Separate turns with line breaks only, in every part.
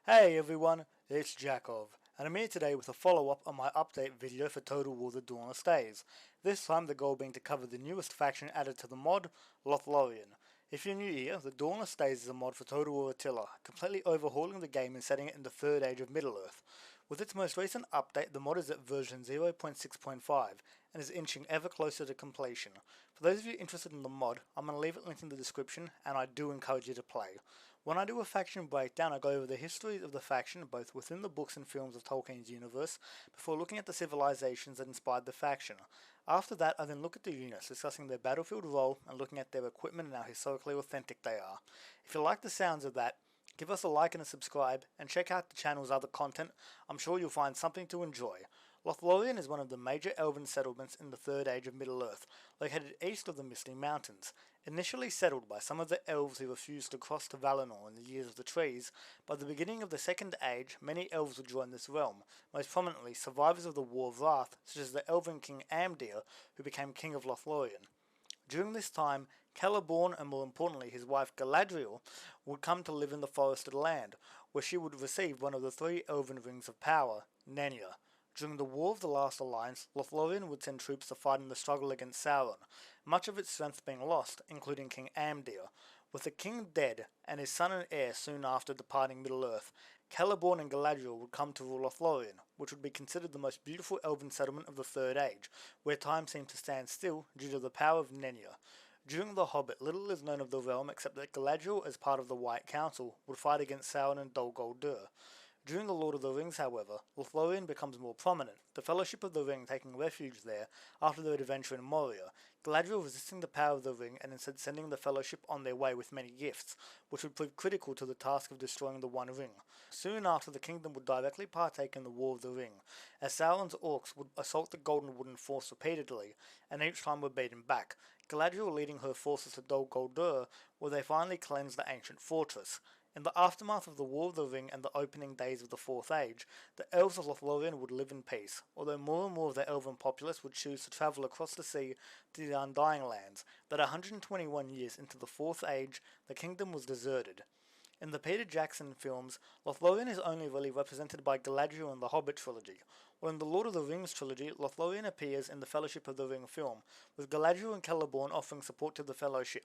Hey everyone, it's Jakov, and I'm here today with a follow-up on my update video for Total War: The Dawnless Days. This time the goal being to cover the newest faction added to the mod, Lothlorien. If you're new here, the Dawnless Days is a mod for Total War Attila, completely overhauling the game and setting it in the Third Age of Middle-earth. With its most recent update, the mod is at version 0.6.5 and is inching ever closer to completion. For those of you interested in the mod, I'm going to leave it linked in the description, and I do encourage you to play. When I do a faction breakdown, I go over the history of the faction both within the books and films of Tolkien's universe, before looking at the civilizations that inspired the faction. After that, I then look at the units, discussing their battlefield role and looking at their equipment and how historically authentic they are. If you like the sounds of that, give us a like and a subscribe, and check out the channel's other content. I'm sure you'll find something to enjoy. Lothlorien is one of the major elven settlements in the Third Age of Middle-earth, located east of the Misty Mountains. Initially settled by some of the elves who refused to cross to Valinor in the Years of the Trees, by the beginning of the Second Age, many elves would join this realm, most prominently survivors of the War of Wrath, such as the elven king Amdir, who became king of Lothlorien. During this time, Celeborn and more importantly his wife Galadriel would come to live in the forested land, where she would receive one of the three elven rings of power, Nenya. During the War of the Last Alliance, Lothlorien would send troops to fight in the struggle against Sauron, much of its strength being lost, including King Amdir. With the king dead, and his son and heir soon after departing Middle-earth, Celeborn and Galadriel would come to rule Lothlorien, which would be considered the most beautiful elven settlement of the Third Age, where time seemed to stand still due to the power of Nenya. During The Hobbit, little is known of the realm except that Galadriel, as part of the White Council, would fight against Sauron and Dol Guldur. During The Lord of the Rings, however, Lothlorien becomes more prominent, the Fellowship of the Ring taking refuge there after their adventure in Moria, Galadriel resisting the power of the Ring and instead sending the Fellowship on their way with many gifts, which would prove critical to the task of destroying the One Ring. Soon after, the kingdom would directly partake in the War of the Ring, as Sauron's orcs would assault the Golden Wooden Force repeatedly, and each time were beaten back, Galadriel leading her forces to Dol Guldur, where they finally cleansed the ancient fortress. In the aftermath of the War of the Ring and the opening days of the Fourth Age, the elves of Lothlorien would live in peace, although more and more of the elven populace would choose to travel across the sea to the Undying Lands, that 121 years into the Fourth Age, the kingdom was deserted. In the Peter Jackson films, Lothlorien is only really represented by Galadriel in the Hobbit trilogy, while in the Lord of the Rings trilogy, Lothlorien appears in the Fellowship of the Ring film, with Galadriel and Celeborn offering support to the Fellowship.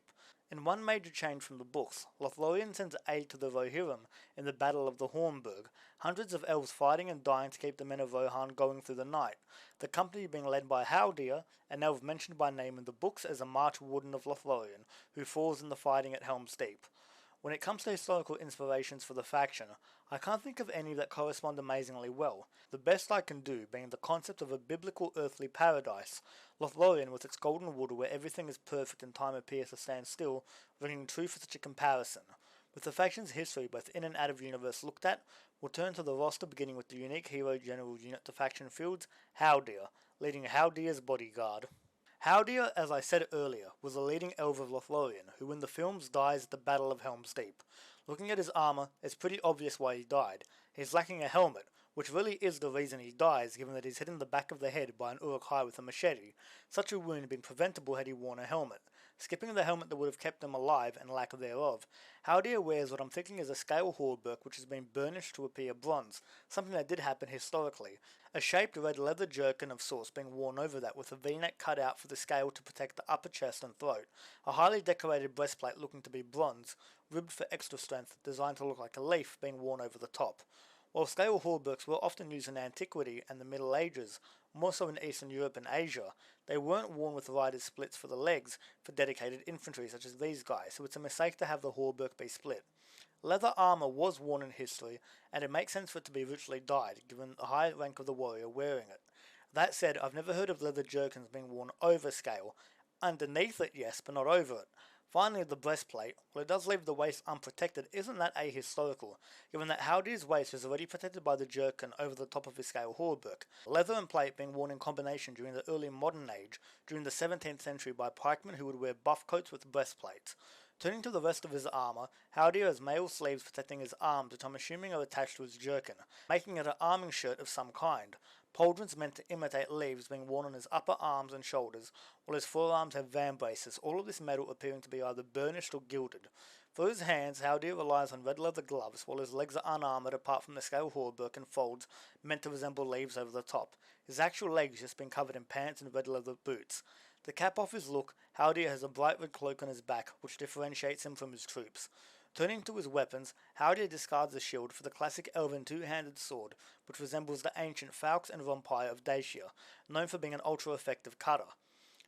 In one major change from the books, Lothlorien sends aid to the Rohirrim in the Battle of the Hornburg, hundreds of elves fighting and dying to keep the men of Rohan going through the night, the company being led by Haldir, an elf mentioned by name in the books as a March Warden of Lothlorien, who falls in the fighting at Helm's Deep. When it comes to historical inspirations for the faction, I can't think of any that correspond amazingly well, the best I can do being the concept of a biblical earthly paradise, Lothlorien with its golden water where everything is perfect and time appears to stand still, ringing true for such a comparison. With the faction's history both in and out of universe looked at, we'll turn to the roster beginning with the unique hero general unit the faction fields, Haldir, leading Haldir's bodyguard. Haldir, as I said earlier, was a leading elf of Lothlorien, who in the films dies at the Battle of Helm's Deep. Looking at his armour, it's pretty obvious why he died. He's lacking a helmet, which really is the reason he dies, given that he's hit in the back of the head by an Uruk-hai with a machete. Such a wound had been preventable had he worn a helmet. Skipping the helmet that would have kept him alive, and lack thereof, Haldir wears what I'm thinking is a scale hauberk which has been burnished to appear bronze, something that did happen historically. A shaped red leather jerkin of sorts being worn over that with a v-neck cut out for the scale to protect the upper chest and throat, a highly decorated breastplate looking to be bronze, ribbed for extra strength, designed to look like a leaf being worn over the top. While scale hauberks were often used in antiquity and the Middle Ages, more so in Eastern Europe and Asia, they weren't worn with riders' splits for the legs for dedicated infantry such as these guys, so it's a mistake to have the hauberk be split. Leather armour was worn in history, and it makes sense for it to be richly dyed, given the high rank of the warrior wearing it. That said, I've never heard of leather jerkins being worn over scale. Underneath it, yes, but not over it. Finally, the breastplate, while it does leave the waist unprotected, isn't that ahistorical, given that Haldir's waist is already protected by the jerkin over the top of his scale hauberk, leather and plate being worn in combination during the early modern age, during the 17th century by pikemen who would wear buff coats with breastplates. Turning to the rest of his armour, Haldir has mail sleeves protecting his arms which I'm assuming are attached to his jerkin, making it an arming shirt of some kind. Pauldrons meant to imitate leaves being worn on his upper arms and shoulders, while his forearms have vambraces, all of this metal appearing to be either burnished or gilded. For his hands, Haldir relies on red leather gloves, while his legs are unarmoured apart from the scale hauberk and folds meant to resemble leaves over the top. His actual legs just been covered in pants and red leather boots. To cap off his look, Haldir has a bright red cloak on his back, which differentiates him from his troops. Turning to his weapons, Haldir discards the shield for the classic elven two-handed sword, which resembles the ancient Falx and Vampire of Dacia, known for being an ultra-effective cutter.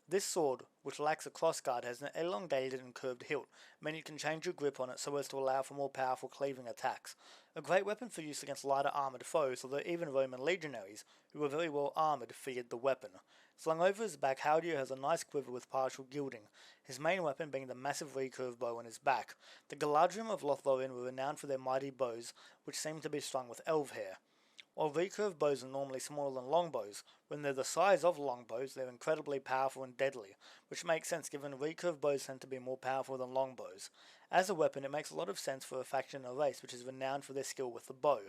This sword, which lacks a crossguard, has an elongated and curved hilt, meaning you can change your grip on it so as to allow for more powerful cleaving attacks. A great weapon for use against lighter armoured foes, although even Roman legionaries, who were very well armoured, feared the weapon. Slung over his back, Haldir has a nice quiver with partial gilding, his main weapon being the massive recurve bow on his back. The Galadrim of Lothlorien were renowned for their mighty bows, which seemed to be strung with elf hair. While recurve bows are normally smaller than longbows, when they're the size of longbows, they're incredibly powerful and deadly, which makes sense given recurve bows tend to be more powerful than longbows. As a weapon, it makes a lot of sense for a faction or race which is renowned for their skill with the bow.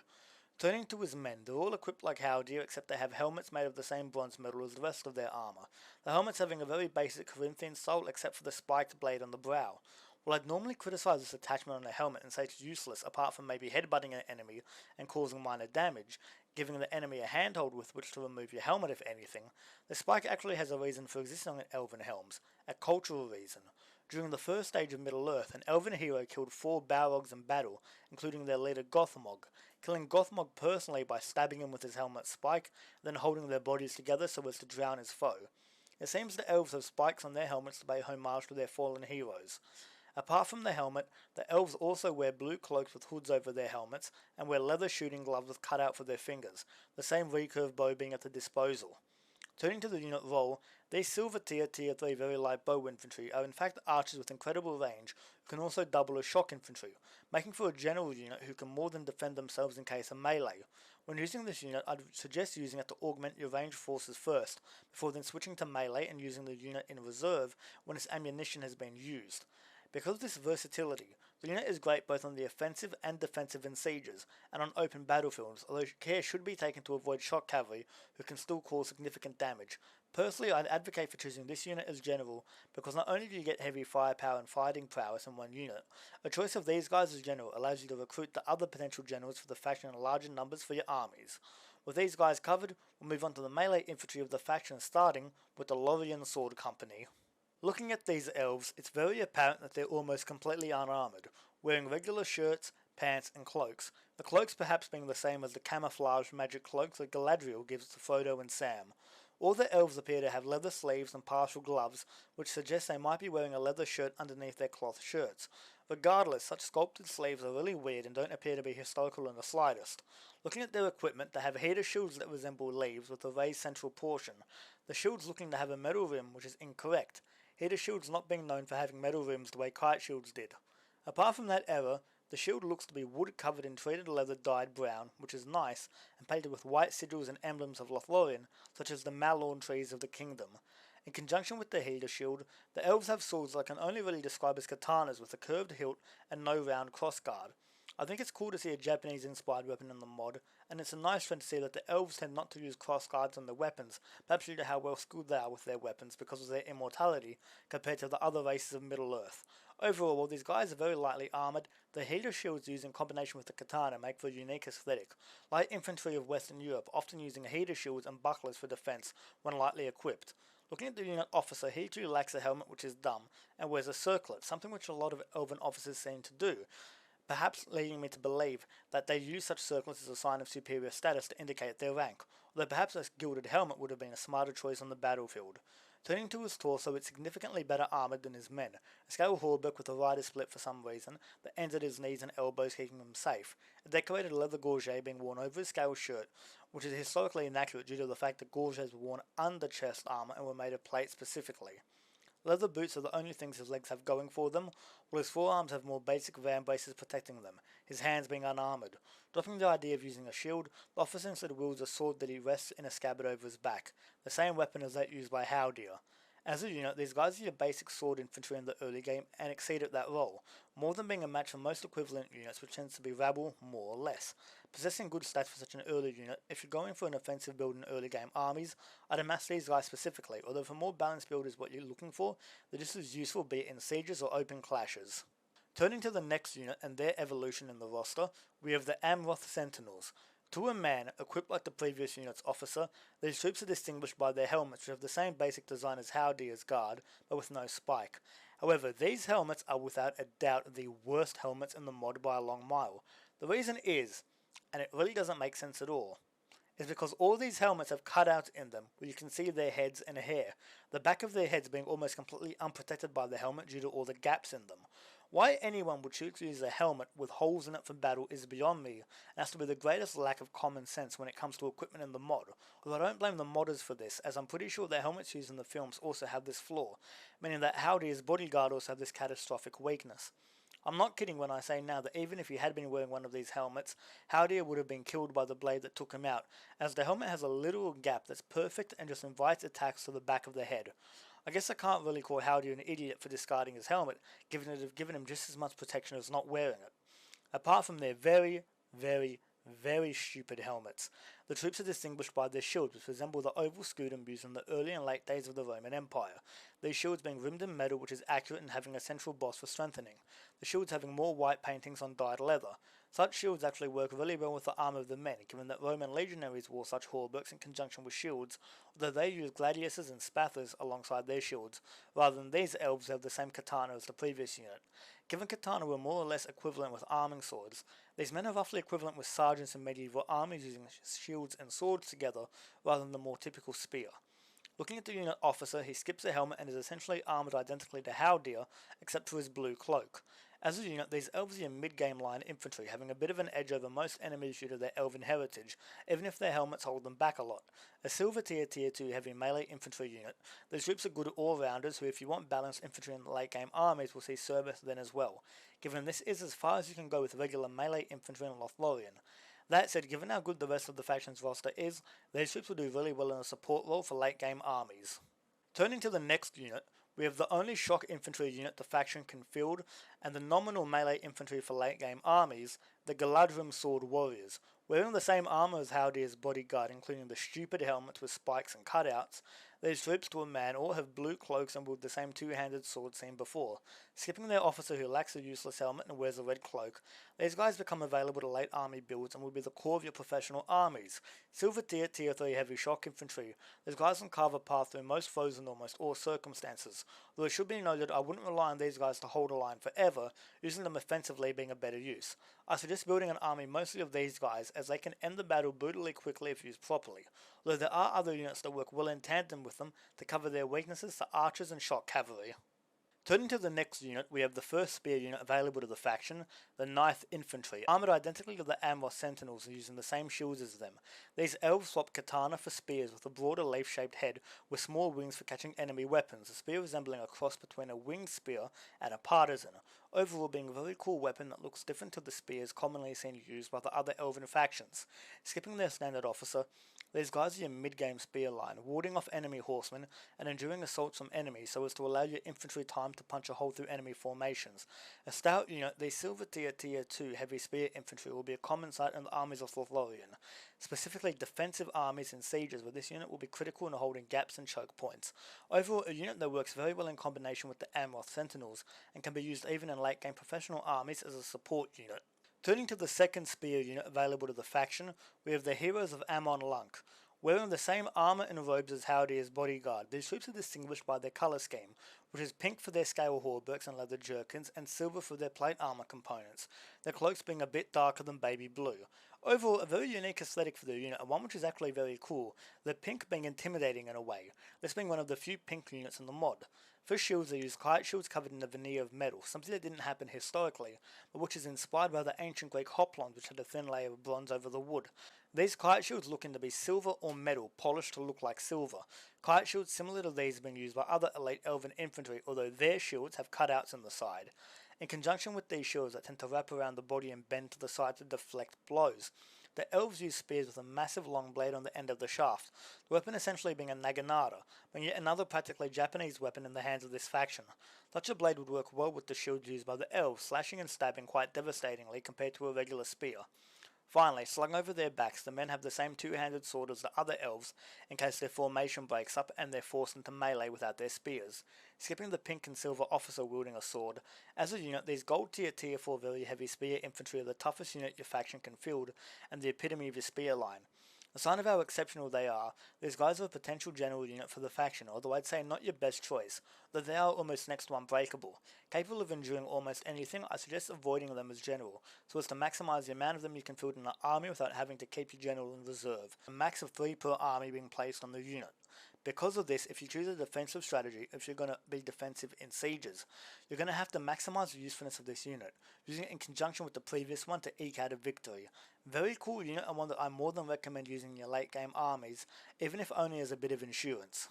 Turning to his men, they're all equipped like Haldir, except they have helmets made of the same bronze metal as the rest of their armour, the helmets having a very basic Corinthian style except for the spiked blade on the brow. While I'd normally criticise this attachment on a helmet and say it's useless apart from maybe headbutting an enemy and causing minor damage, giving the enemy a handhold with which to remove your helmet if anything, the spike actually has a reason for existing on elven helms, a cultural reason. During the first stage of Middle-earth, an elven hero killed 4 Balrogs in battle, including their leader Gothmog, killing Gothmog personally by stabbing him with his helmet spike, then holding their bodies together so as to drown his foe. It seems the elves have spikes on their helmets to pay homage to their fallen heroes. Apart from the helmet, the elves also wear blue cloaks with hoods over their helmets, and wear leather shooting gloves with cutout for their fingers, the same recurve bow being at their disposal. Turning to the unit role, these silver tier 3 very light bow infantry are in fact archers with incredible range who can also double as shock infantry, making for a general unit who can more than defend themselves in case of melee. When using this unit, I'd suggest using it to augment your ranged forces first, before then switching to melee and using the unit in reserve when its ammunition has been used. Because of this versatility, the unit is great both on the offensive and defensive in sieges, and on open battlefields, although care should be taken to avoid shock cavalry who can still cause significant damage. Personally, I'd advocate for choosing this unit as general, because not only do you get heavy firepower and fighting prowess in one unit, a choice of these guys as general allows you to recruit the other potential generals for the faction in larger numbers for your armies. With these guys covered, we'll move on to the melee infantry of the faction, starting with the Lothlórien Sword Company. Looking at these elves, it's very apparent that they're almost completely unarmoured, wearing regular shirts, pants, and cloaks, the cloaks perhaps being the same as the camouflage magic cloaks that Galadriel gives to Frodo and Sam. All the elves appear to have leather sleeves and partial gloves, which suggests they might be wearing a leather shirt underneath their cloth shirts. Regardless, such sculpted sleeves are really weird and don't appear to be historical in the slightest. Looking at their equipment, they have heater shields that resemble leaves with a raised central portion, the shields looking to have a metal rim, which is incorrect. Heater shields not being known for having metal rims the way kite shields did. Apart from that error, the shield looks to be wood covered in treated leather dyed brown, which is nice, and painted with white sigils and emblems of Lothlorien, such as the Malorn trees of the kingdom. In conjunction with the heater shield, the elves have swords that I can only really describe as katanas with a curved hilt and no round crossguard. I think it's cool to see a Japanese-inspired weapon in the mod, and it's a nice trend to see that the elves tend not to use crossguards on their weapons, perhaps due to how well skilled they are with their weapons because of their immortality compared to the other races of Middle-earth. Overall, while these guys are very lightly armoured, the heater shields used in combination with the katana make for a unique aesthetic. Light infantry of Western Europe often using heater shields and bucklers for defence when lightly equipped. Looking at the unit officer, he too lacks a helmet, which is dumb, and wears a circlet, something which a lot of elven officers seem to do, perhaps leading me to believe that they use such circlets as a sign of superior status to indicate their rank, although perhaps a gilded helmet would have been a smarter choice on the battlefield. Turning to his torso, it's significantly better armoured than his men, a scale hauberk with a rider split for some reason that ends at his knees and elbows keeping him safe, a decorated leather gorget being worn over his scale shirt, which is historically inaccurate due to the fact that gorgets were worn under chest armour and were made of plate specifically. Leather boots are the only things his legs have going for them, while his forearms have more basic ram braces protecting them, his hands being unarmoured. Dropping the idea of using a shield, the officer instead wields a sword that he rests in a scabbard over his back, the same weapon as that used by Haldir. As a unit, these guys are your basic sword infantry in the early game and exceed at that role, more than being a match for most equivalent units, which tends to be rabble, more or less. Possessing good stats for such an early unit, if you're going for an offensive build in early game armies, I'd amass these guys specifically, although for more balanced build is what you're looking for, they're just as useful be it in sieges or open clashes. Turning to the next unit and their evolution in the roster, we have the Amroth Sentinels. To a man, equipped like the previous unit's officer, these troops are distinguished by their helmets which have the same basic design as Howdear's Guard, but with no spike. However, these helmets are without a doubt the worst helmets in the mod by a long mile. The reason is, and it really doesn't make sense at all, is because all these helmets have cutouts in them where you can see their heads and hair, the back of their heads being almost completely unprotected by the helmet due to all the gaps in them. Why anyone would choose to use a helmet with holes in it for battle is beyond me, and has to be the greatest lack of common sense when it comes to equipment in the mod, although I don't blame the modders for this, as I'm pretty sure the helmets used in the films also have this flaw, meaning that Howdear's bodyguard also have this catastrophic weakness. I'm not kidding when I say now that even if he had been wearing one of these helmets, Howdear would have been killed by the blade that took him out, as the helmet has a literal gap that's perfect and just invites attacks to the back of the head. I guess I can't really call Howdear an idiot for discarding his helmet, given it have given him just as much protection as not wearing it. Apart from their very, very stupid helmets, the troops are distinguished by their shields, which resemble the oval scudum used in the early and late days of the Roman Empire, these shields being rimmed in metal which is accurate and having a central boss for strengthening, the shields having more white paintings on dyed leather. Such shields actually work really well with the armour of the men, given that Roman legionaries wore such hauberks in conjunction with shields, although they used gladiuses and spathers alongside their shields, rather than these elves who have the same katana as the previous unit. Given katana were more or less equivalent with arming swords, these men are roughly equivalent with sergeants in medieval armies using shields and swords together, rather than the more typical spear. Looking at the unit officer, he skips a helmet and is essentially armoured identically to Howdear, except for his blue cloak. As a unit, these elves are your mid-game line infantry, having a bit of an edge over most enemies due to their elven heritage, even if their helmets hold them back a lot. A silver tier 2 heavy melee infantry unit, these troops are good all-rounders who, if you want balanced infantry in the late-game armies, will see service then as well, given this is as far as you can go with regular melee infantry in Lothlorien. That said, given how good the rest of the faction's roster is, these troops will do really well in a support role for late-game armies. Turning to the next unit, we have the only shock infantry unit the faction can field, and the nominal melee infantry for late-game armies, the Galadrim Sword Warriors. Wearing the same armour as Howdear's bodyguard, including the stupid helmets with spikes and cutouts, these troops to a man all have blue cloaks and wield the same two-handed sword seen before. Skipping their officer who lacks a useless helmet and wears a red cloak, these guys become available to late army builds and will be the core of your professional armies. Silver tier 3 heavy shock infantry, these guys can carve a path through most foes in almost all circumstances, though it should be noted I wouldn't rely on these guys to hold a line forever, using them offensively being a better use. I suggest building an army mostly of these guys, as they can end the battle brutally quickly if used properly, though there are other units that work well in tandem with them to cover their weaknesses to archers and shock cavalry. Turning to the next unit, we have the first spear unit available to the faction, the 9th Infantry, armoured identically to the Amroth Sentinels using the same shields as them. These elves swap katana for spears with a broader leaf-shaped head with small wings for catching enemy weapons, a spear resembling a cross between a winged spear and a partisan, overall being a very cool weapon that looks different to the spears commonly seen used by the other elven factions. Skipping their standard officer, these guys are your mid-game spear line, warding off enemy horsemen and enduring assaults from enemies so as to allow your infantry time to punch a hole through enemy formations. A stout unit, these silver tier 2 heavy spear infantry will be a common sight in the armies of Lothlorien, specifically defensive armies and sieges where this unit will be critical in holding gaps and choke points. Overall, a unit that works very well in combination with the Amroth Sentinels and can be used even in late game professional armies as a support unit. Turning to the second spear unit available to the faction, we have the Heroes of Amon Lunk. Wearing the same armour and robes as Howdear's bodyguard, these troops are distinguished by their colour scheme, which is pink for their scale hauberks and leather jerkins, and silver for their plate armour components, their cloaks being a bit darker than baby blue. Overall, a very unique aesthetic for the unit, and one which is actually very cool, the pink being intimidating in a way, this being one of the few pink units in the mod. For shields, they use kite shields covered in a veneer of metal, something that didn't happen historically, but which is inspired by the ancient Greek hoplons which had a thin layer of bronze over the wood. These kite shields look to be silver or metal, polished to look like silver. Kite shields similar to these have been used by other elite elven infantry, although their shields have cutouts in the side. In conjunction with these shields that tend to wrap around the body and bend to the side to deflect blows, the elves use spears with a massive long blade on the end of the shaft, the weapon essentially being a naginata, but yet another practically Japanese weapon in the hands of this faction. Such a blade would work well with the shields used by the elves, slashing and stabbing quite devastatingly compared to a regular spear. Finally, slung over their backs, the men have the same two-handed sword as the other elves in case their formation breaks up and they're forced into melee without their spears. Skipping the pink and silver officer wielding a sword, as a unit these gold tier 4 very heavy spear infantry are the toughest unit your faction can field and the epitome of your spear line. A sign of how exceptional they are, these guys are a potential general unit for the faction, although I'd say not your best choice, though they are almost next to unbreakable. Capable of enduring almost anything, I suggest avoiding them as general, so as to maximise the amount of them you can field in an army without having to keep your general in reserve, a max of 3 per army being placed on the unit. Because of this, if you choose a defensive strategy, if you're going to be defensive in sieges, you're going to have to maximise the usefulness of this unit, using it in conjunction with the previous one to eke out a victory. Very cool unit and one that I more than recommend using in your late game armies, even if only as a bit of insurance.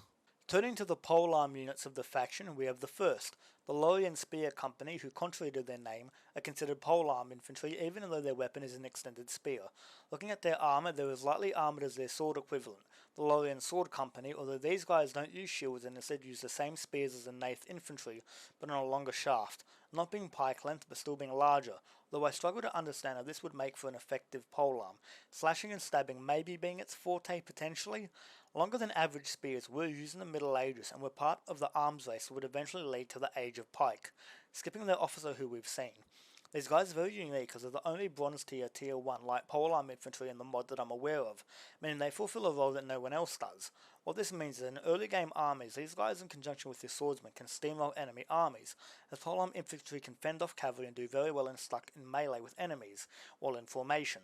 Turning to the polearm units of the faction, we have the first, the Lothlórien Spear Company, who contrary to their name, are considered polearm infantry even though their weapon is an extended spear. Looking at their armour, they're as lightly armoured as their sword equivalent, the Lothlórien Sword Company, although these guys don't use shields and instead use the same spears as the Nath infantry, but on a longer shaft, not being pike length but still being larger, though I struggle to understand how this would make for an effective polearm, slashing and stabbing maybe being its forte potentially. Longer than average spears were used in the Middle Ages and were part of the arms race that would eventually lead to the Age of Pike, skipping their officer who we've seen. These guys are very unique because they're the only bronze tier 1 light polearm infantry in the mod that I'm aware of, meaning they fulfill a role that no one else does. What this means is in early game armies, these guys in conjunction with their swordsmen can steamroll enemy armies, as polearm infantry can fend off cavalry and do very well in stuck in melee with enemies, while in formation.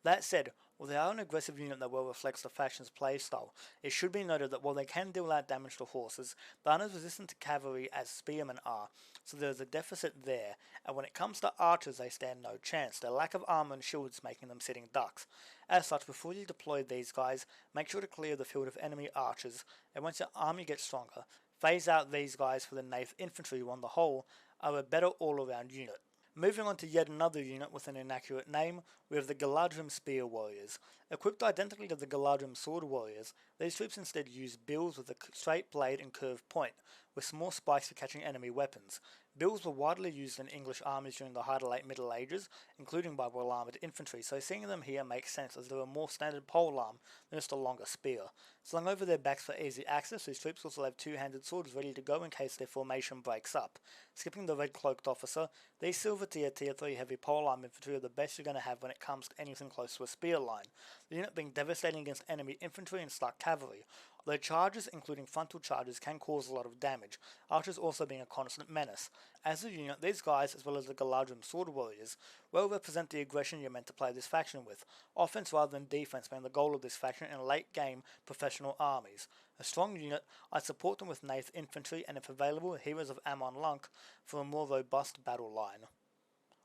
That said, while they are an aggressive unit that well reflects the faction's playstyle, it should be noted that while they can deal out damage to horses, they aren't as resistant to cavalry as spearmen are, so there is a deficit there, and when it comes to archers they stand no chance, their lack of armour and shields making them sitting ducks. As such, before you deploy these guys, make sure to clear the field of enemy archers, and once your army gets stronger, phase out these guys for the Nath infantry who on the whole are a better all-around unit. Moving on to yet another unit with an inaccurate name, we have the Galadrim Spear Warriors. Equipped identically to the Galadrim Sword Warriors, these troops instead use bills with a straight blade and curved point, with small spikes for catching enemy weapons. Bills were widely used in English armies during the high to late Middle Ages, including by well-armoured infantry, so seeing them here makes sense as they're a more standard polearm than just a longer spear. Slung over their backs for easy access, these troops also have two-handed swords ready to go in case their formation breaks up. Skipping the red-cloaked officer, these silver tier 3 heavy polearm infantry are the best you're going to have when it comes to anything close to a spear line, the unit being devastating against enemy infantry and stuck cavalry. Although charges, including frontal charges, can cause a lot of damage, archers also being a constant menace. As a unit, these guys, as well as the Galadrim Sword Warriors, well represent the aggression you're meant to play this faction with, offense rather than defense being the goal of this faction in late game professional armies. A strong unit, I'd support them with Nath infantry and if available, Heroes of Amon Lunk for a more robust battle line.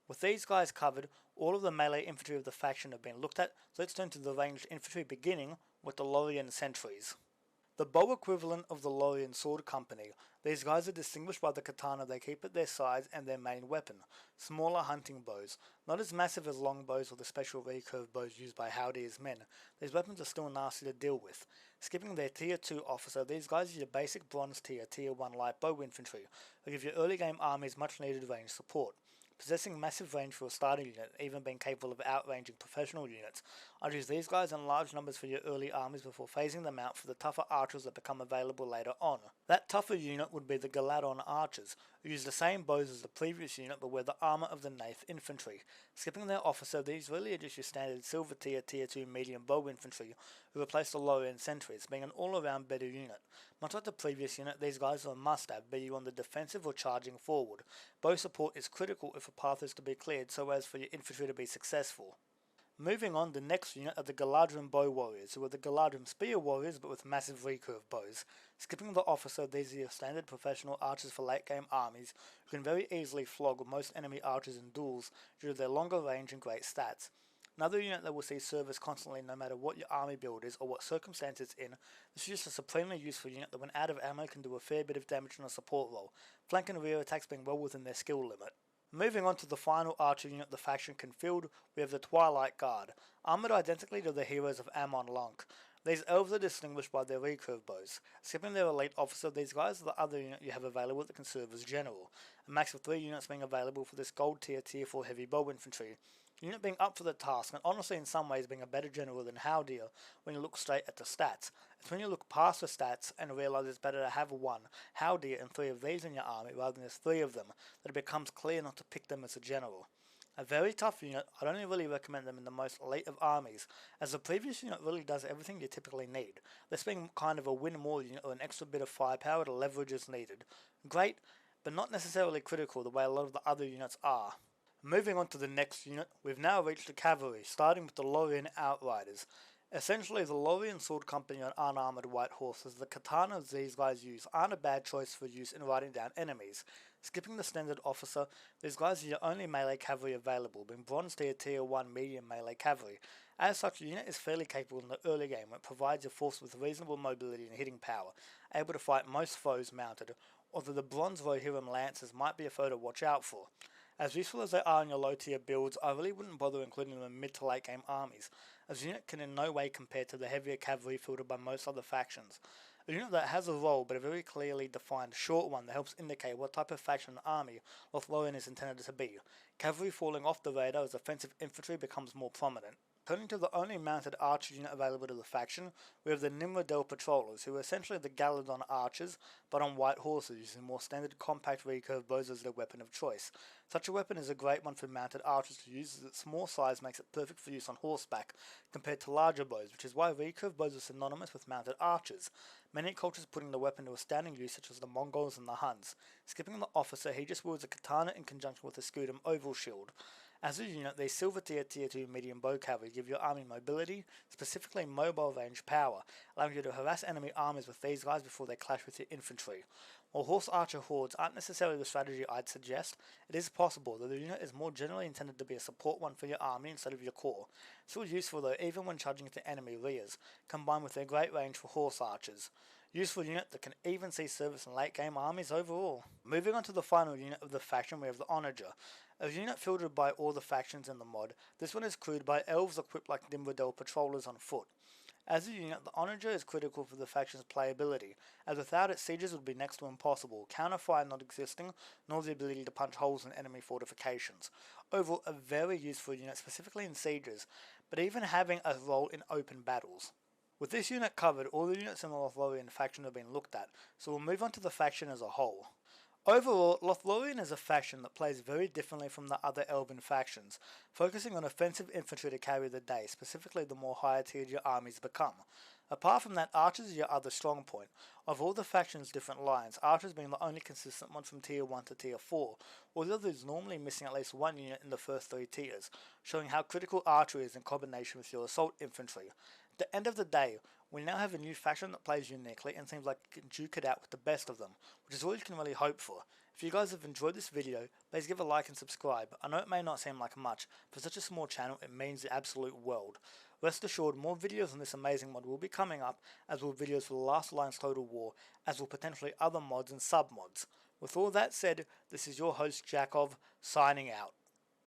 With these guys covered, all of the melee infantry of the faction have been looked at, so let's turn to the ranged infantry beginning with the Lothlórien sentries. The bow equivalent of the Lothlórien Sword Company, these guys are distinguished by the katana they keep at their sides and their main weapon, smaller hunting bows. Not as massive as longbows or the special recurve bows used by Howdy's men, these weapons are still nasty to deal with. Skipping their tier 2 officer, these guys are your basic bronze tier 1 light bow infantry, who give your early game armies much needed range support. Possessing massive range for a starting unit, even being capable of outranging professional units, I'd use these guys in large numbers for your early armies before phasing them out for the tougher archers that become available later on. That tougher unit would be the Galadon archers, who use the same bows as the previous unit but wear the armour of the Nath infantry. Skipping their officer, these really are just your standard silver tier 2 medium bow infantry who replace the Lothlórien sentries, being an all-around better unit. Much like the previous unit, these guys are a must-have, be you on the defensive or charging forward. Bow support is critical if a path is to be cleared so as for your infantry to be successful. Moving on, the next unit are the Galadrim Bow Warriors, who are the Galadrim Spear Warriors but with massive recurve bows. Skipping the officer, these are your standard professional archers for late game armies who can very easily flog most enemy archers in duels due to their longer range and great stats. Another unit that will see service constantly no matter what your army build is or what circumstance it's in, this is just a supremely useful unit that when out of ammo can do a fair bit of damage in a support role, flank and rear attacks being well within their skill limit. Moving on to the final archer unit the faction can field, we have the Twilight Guard, armoured identically to the Heroes of Amon Lunk. These elves are distinguished by their recurve bows. Skipping their elite officer, these guys are the other unit you have available that can serve as general, a max of 3 units being available for this gold tier 4 heavy bow infantry. The unit being up for the task, and honestly in some ways being a better general than Haldir when you look straight at the stats. It's when you look past the stats and realise it's better to have one Haldir and 3 of these in your army rather than just 3 of them that it becomes clear not to pick them as a general. A very tough unit, I'd only really recommend them in the most elite of armies, as the previous unit really does everything you typically need, this being kind of a win more unit or an extra bit of firepower to leverage as needed. Great, but not necessarily critical the way a lot of the other units are. Moving on to the next unit, we've now reached the Cavalry, starting with the Lothlorien Outriders. Essentially, the Lothlorien Sword Company on unarmoured white horses, the katanas these guys use aren't a bad choice for use in riding down enemies. Skipping the standard officer, these guys are your only melee cavalry available, being bronze tier 1 medium melee cavalry. As such, the unit is fairly capable in the early game, when it provides your force with reasonable mobility and hitting power, able to fight most foes mounted, although the bronze Rohirrim Lancers might be a foe to watch out for. As useful as they are in your low tier builds, I really wouldn't bother including them in mid to late game armies, as the unit can in no way compare to the heavier cavalry fielded by most other factions. A unit that has a role, but a very clearly defined short one that helps indicate what type of faction and army Lothlorien is intended to be. Cavalry falling off the radar as offensive infantry becomes more prominent. Turning to the only mounted archer unit available to the faction, we have the Nimrodel Patrollers, who are essentially the Galadon archers, but on white horses, using more standard compact recurve bows as their weapon of choice. Such a weapon is a great one for mounted archers to use, as its small size makes it perfect for use on horseback, compared to larger bows, which is why recurve bows are synonymous with mounted archers. Many cultures putting the weapon to a standing use, such as the Mongols and the Huns. Skipping the officer, he just wields a katana in conjunction with a Scudam oval shield. As a unit, these silver tier 2 medium bow cavalry give your army mobility, specifically mobile range power, allowing you to harass enemy armies with these guys before they clash with your infantry. While horse archer hordes aren't necessarily the strategy I'd suggest, it is possible that the unit is more generally intended to be a support one for your army instead of your core. Still useful though even when charging into enemy rears, combined with their great range for horse archers. Useful unit that can even see service in late game armies overall. Moving on to the final unit of the faction, we have the Onager. A unit filtered by all the factions in the mod, this one is crewed by elves equipped like Nimrodel Patrollers on foot. As a unit, the Onager is critical for the faction's playability, as without it sieges would be next to impossible, counterfire not existing, nor the ability to punch holes in enemy fortifications. Overall, a very useful unit specifically in sieges, but even having a role in open battles. With this unit covered, all the units in the Lothlorien faction have been looked at, so we'll move on to the faction as a whole. Overall, Lothlorien is a faction that plays very differently from the other Elven factions, focusing on offensive infantry to carry the day, specifically the more higher tiered your armies become. Apart from that, archers are your other strong point. Of all the faction's different lines, archers being the only consistent one from tier 1 to tier 4, although there's normally missing at least one unit in the first 3 tiers, showing how critical archery is in combination with your assault infantry. At the end of the day, we now have a new faction that plays uniquely and seems like it can duke it out with the best of them, which is all you can really hope for. If you guys have enjoyed this video, please give a like and subscribe. I know it may not seem like much, for such a small channel it means the absolute world. Rest assured, more videos on this amazing mod will be coming up, as will videos for the Last Alliance Total War, as will potentially other mods and sub-mods. With all that said, this is your host Jakov, signing out.